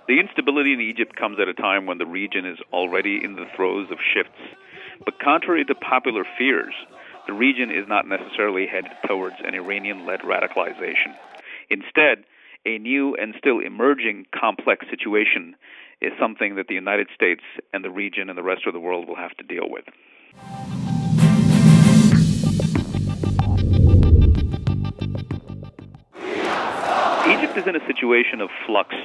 The instability in Egypt comes at a time when the region is already in the throes of shifts. But contrary to popular fears, the region is not necessarily headed towards an Iranian-led radicalization. Instead, a new and still emerging complex situation is something that the United States and the region and the rest of the world will have to deal with. Egypt is in a situation of flux,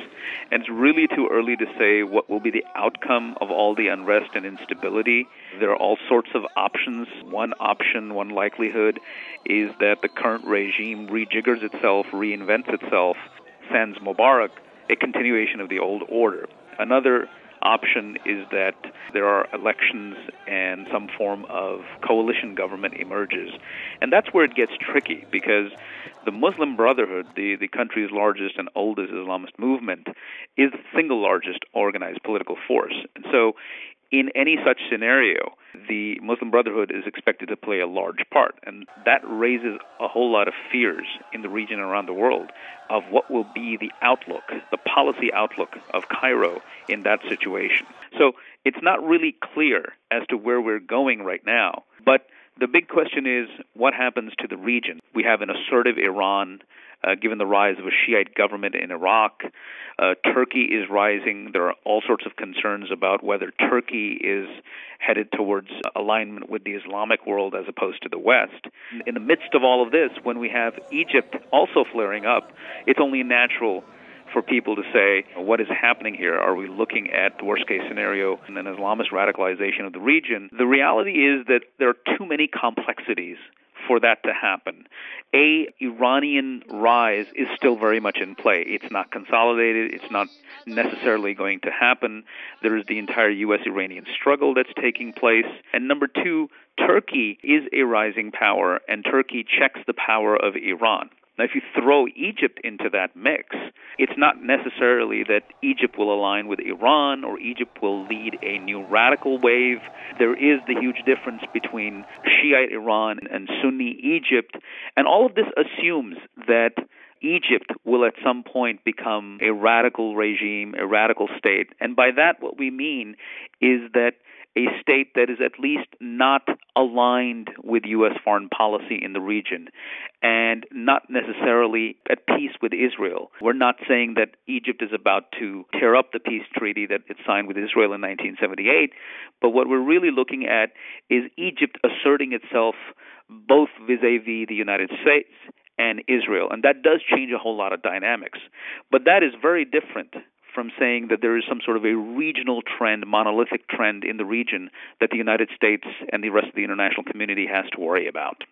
and it's really too early to say what will be the outcome of all the unrest and instability. There are all sorts of options. One option, one likelihood, is that the current regime rejiggers itself, reinvents itself, sends Mubarak a continuation of the old order. Another option is that there are elections and some form of coalition government emerges. And that's where it gets tricky, because the Muslim Brotherhood, the country's largest and oldest Islamist movement, is the single largest organized political force. And so in any such scenario, the Muslim Brotherhood is expected to play a large part. And that raises a whole lot of fears in the region and around the world of what will be the outlook, the policy outlook of Cairo in that situation. So it's not really clear as to where we're going right now. But the big question is, what happens to the region? We have an assertive Iran, given the rise of a Shiite government in Iraq. Turkey is rising. There are all sorts of concerns about whether Turkey is headed towards alignment with the Islamic world as opposed to the West. In the midst of all of this, when we have Egypt also flaring up, it's only natural for people to say, what is happening here? Are we looking at the worst-case scenario and an Islamist radicalization of the region? The reality is that there are too many complexities for that to happen. A Iranian rise is still very much in play. It's not consolidated. It's not necessarily going to happen. There is the entire U.S.-Iranian struggle that's taking place. And number two, Turkey is a rising power, and Turkey checks the power of Iran. Now, if you throw Egypt into that mix, it's not necessarily that Egypt will align with Iran or Egypt will lead a new radical wave. There is the huge difference between Shiite Iran and Sunni Egypt, and all of this assumes that Egypt will at some point become a radical regime, a radical state. And by that, what we mean is that a state that is at least not aligned with U.S. foreign policy in the region and not necessarily at peace with Israel. We're not saying that Egypt is about to tear up the peace treaty that it signed with Israel in 1978, but what we're really looking at is Egypt asserting itself both vis-a-vis the United States and Israel. And that does change a whole lot of dynamics. But that is very different from saying that there is some sort of a regional trend, monolithic trend in the region that the United States and the rest of the international community has to worry about.